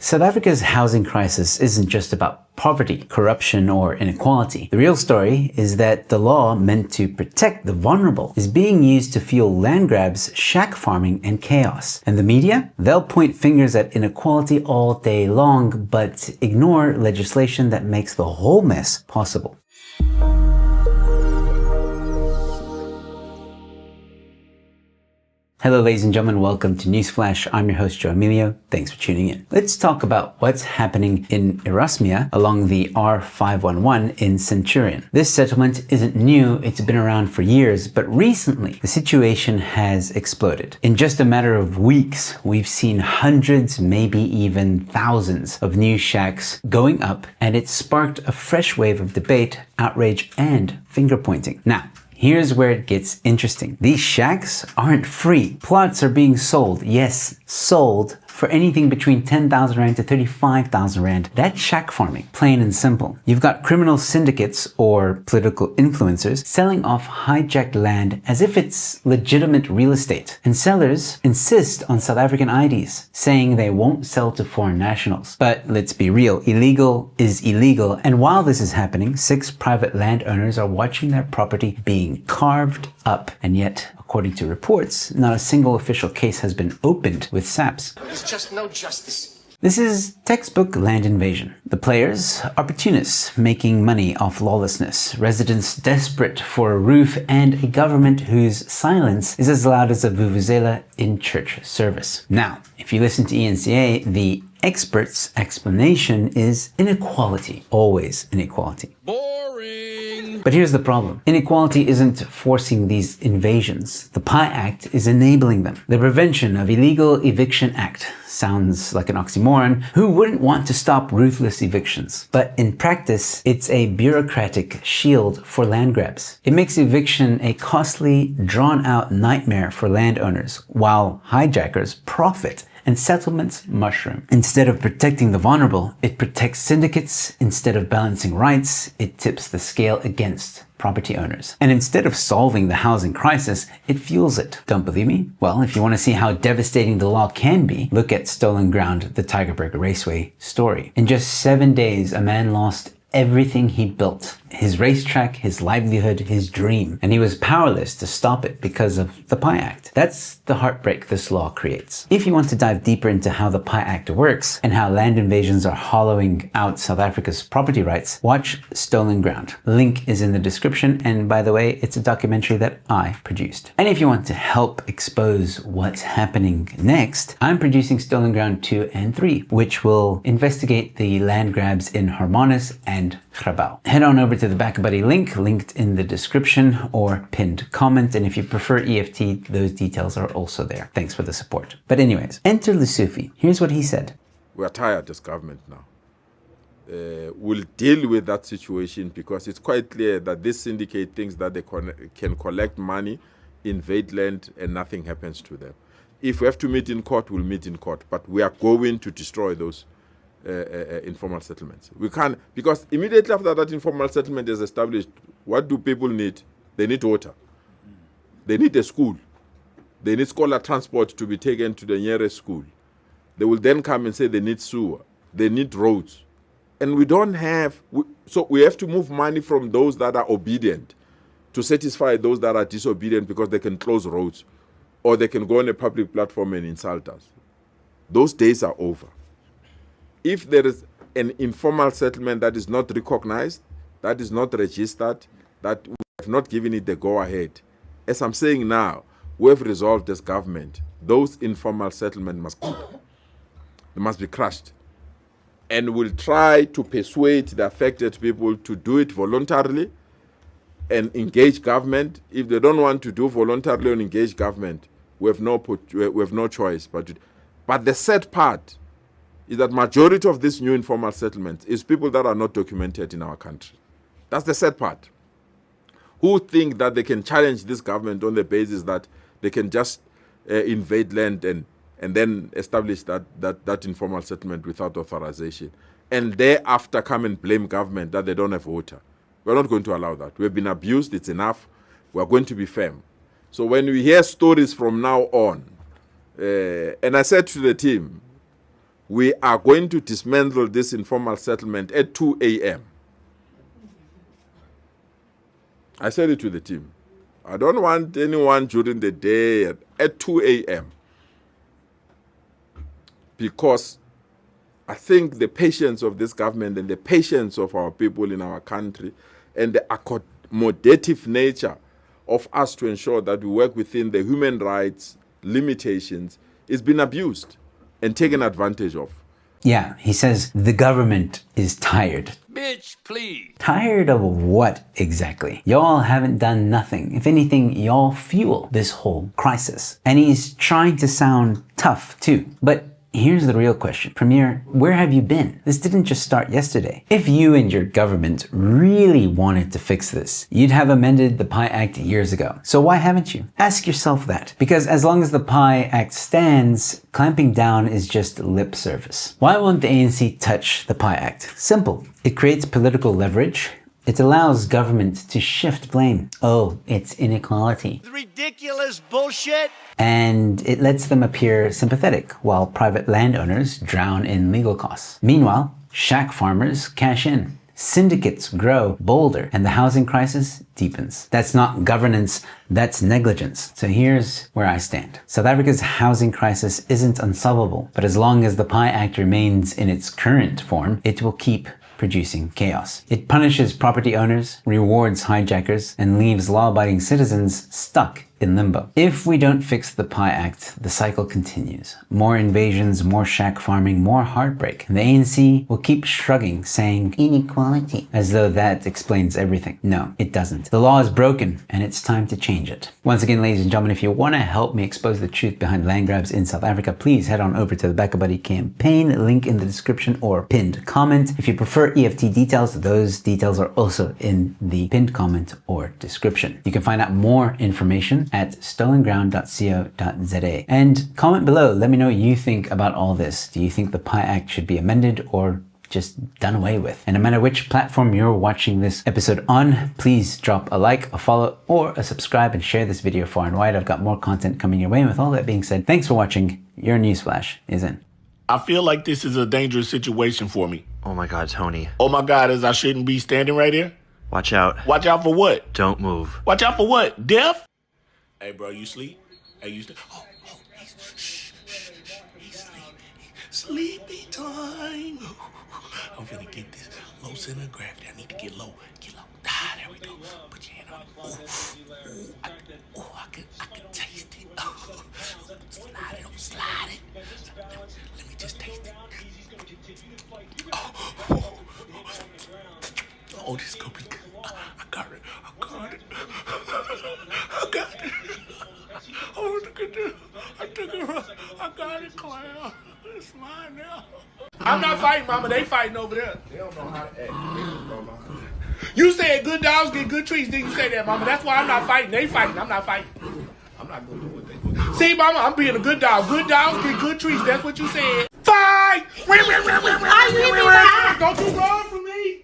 South Africa's housing crisis isn't just about poverty, corruption, or inequality. The real story is that the law meant to protect the vulnerable is being used to fuel land grabs, shack farming, and chaos. And the media? They'll point fingers at inequality all day long, but ignore legislation that makes the whole mess possible. Hello ladies and gentlemen, welcome to Newsflash. I'm your host, Emilio. Thanks for tuning in. Let's talk about what's happening in Erasmia along the R511 in Centurion. This settlement isn't new, it's been around for years, but recently the situation has exploded. In just a matter of weeks, we've seen hundreds, maybe even thousands of new shacks going up, and it's sparked a fresh wave of debate, outrage, and finger pointing. Now, here's where it gets interesting. These shacks aren't free. Plots are being sold. Yes, sold for anything between 10,000 Rand to 35,000 Rand. That's shack farming, plain and simple. You've got criminal syndicates or political influencers selling off hijacked land as if it's legitimate real estate. And sellers insist on South African IDs, saying they won't sell to foreign nationals. But let's be real, illegal is illegal. And while this is happening, 6 private landowners are watching their property being carved up. And yet, according to reports, not a single official case has been opened with SAPS. There's just no justice. This is textbook land invasion. The players, opportunists making money off lawlessness, residents desperate for a roof, and a government whose silence is as loud as a vuvuzela in church service. Now, if you listen to ENCA, the expert's explanation is inequality. Always inequality. Boring. But here's the problem. Inequality isn't forcing these invasions. The PI Act is enabling them. The Prevention of Illegal Eviction Act sounds like an oxymoron. Who wouldn't want to stop ruthless evictions? But in practice, it's a bureaucratic shield for land grabs. It makes eviction a costly, drawn-out nightmare for landowners, while hijackers profit and settlements mushroom. Instead of protecting the vulnerable, it protects syndicates. Instead of balancing rights, it tips the scale against property owners. And instead of solving the housing crisis, it fuels it. Don't believe me? Well, if you want to see how devastating the law can be, look at Stolen Ground, the Tygerberg Raceway story. In just 7 days, a man lost everything he built. His racetrack, his livelihood, his dream. And he was powerless to stop it because of the PI Act. That's the heartbreak this law creates. If you want to dive deeper into how the PI Act works and how land invasions are hollowing out South Africa's property rights, watch Stolen Ground. Link is in the description, and by the way, it's a documentary that I produced. And if you want to help expose what's happening next, I'm producing Stolen Ground 2 and 3, which will investigate the land grabs in Hermanus and Grabouw. Head on over to the BackaBuddy link, linked in the description or pinned comment, and if you prefer EFT, those details are also there. Thanks for the support. But anyways, enter Lusufi. Here's what he said. We are tired as government now. We'll deal with that situation because it's quite clear that this syndicate thinks that they can collect money, invade land, and nothing happens to them. If we have to meet in court, we'll meet in court, but we are going to destroy those informal settlements. We can't, because immediately after that informal settlement is established, what do people need? They need water. They need a school. They need scholar transport to be taken to the nearest school. They will then come and say they need sewer. They need roads. And we don't have, so we have to move money from those that are obedient to satisfy those that are disobedient because they can close roads or they can go on a public platform and insult us. Those days are over. If there is an informal settlement that is not recognized, that is not registered, that we have not given it the go-ahead, as I'm saying now, we have resolved as government, those informal settlements must be crushed. And we'll try to persuade the affected people to do it voluntarily and engage government. If they don't want to do voluntarily and engage government, we have no choice. But the sad part is that majority of these new informal settlements is people that are not documented in our country. That's the sad part. Who think that they can challenge this government on the basis that they can just invade land and then establish that informal settlement without authorization, and thereafter come and blame government that they don't have water. We're not going to allow that. We've been abused, it's enough. We're going to be firm. So when we hear stories from now on, and I said to the team, we are going to dismantle this informal settlement at 2 a.m. I said it to the team. I don't want anyone during the day at 2 a.m. Because I think the patience of this government and the patience of our people in our country and the accommodative nature of us to ensure that we work within the human rights limitations is been abused and taken advantage of. Yeah, he says the government is tired. Bitch, please. Tired of what exactly? Y'all haven't done nothing. If anything, y'all fuel this whole crisis. And he's trying to sound tough too. But here's the real question. Premier, where have you been? This didn't just start yesterday. If you and your government really wanted to fix this, you'd have amended the PI Act years ago. So why haven't you? Ask yourself that. Because as long as the PI Act stands, clamping down is just lip service. Why won't the ANC touch the PI Act? Simple. It creates political leverage. It allows government to shift blame. Oh, it's inequality. Ridiculous bullshit. And it lets them appear sympathetic while private landowners drown in legal costs. Meanwhile, shack farmers cash in. Syndicates grow bolder and the housing crisis deepens. That's not governance, that's negligence. So here's where I stand. South Africa's housing crisis isn't unsolvable, but as long as the PI Act remains in its current form, it will keep producing chaos. It punishes property owners, rewards hijackers, and leaves law-abiding citizens stuck in limbo. If we don't fix the PI Act, the cycle continues. More invasions, more shack farming, more heartbreak. And the ANC will keep shrugging, saying inequality, as though that explains everything. No, it doesn't. The law is broken, and it's time to change it. Once again, ladies and gentlemen, if you want to help me expose the truth behind land grabs in South Africa, please head on over to the Back a Buddy campaign, link in the description or pinned comment. If you prefer EFT details, those details are also in the pinned comment or description. You can find out more information at stolenground.co.za. And comment below, let me know what you think about all this. Do you think the PI Act should be amended or just done away with? And no matter which platform you're watching this episode on, please drop a like, a follow, or a subscribe and share this video far and wide. I've got more content coming your way. And with all that being said, thanks for watching. Your newsflash is in. I feel like this is a dangerous situation for me. Oh my God, Tony. Oh my God, as I shouldn't be standing right here? Watch out. Watch out for what? Don't move. Watch out for what? Death? Hey, bro, you sleep? Hey, you sleep? Oh, he's sleepy. Sleepy time. I'm finna get this low center of gravity. I need to get low. Get low. Ah, there we go. Put your hand on it. I can taste it. Slide it. Slide it. Let me just taste it. Oh, this is gonna be good. I got it. Oh, look at this. I took it. I got it, Claire. It's mine now. I'm not fighting, Mama. They fighting over there. They don't know how to act. You said good dogs get good treats. Didn't you say that, Mama? That's why I'm not fighting. They fighting. I'm not fighting. I'm not going to do what they do. See, Mama, I'm being a good dog. Good dogs get good treats. That's what you said. Fight! Don't you run from me.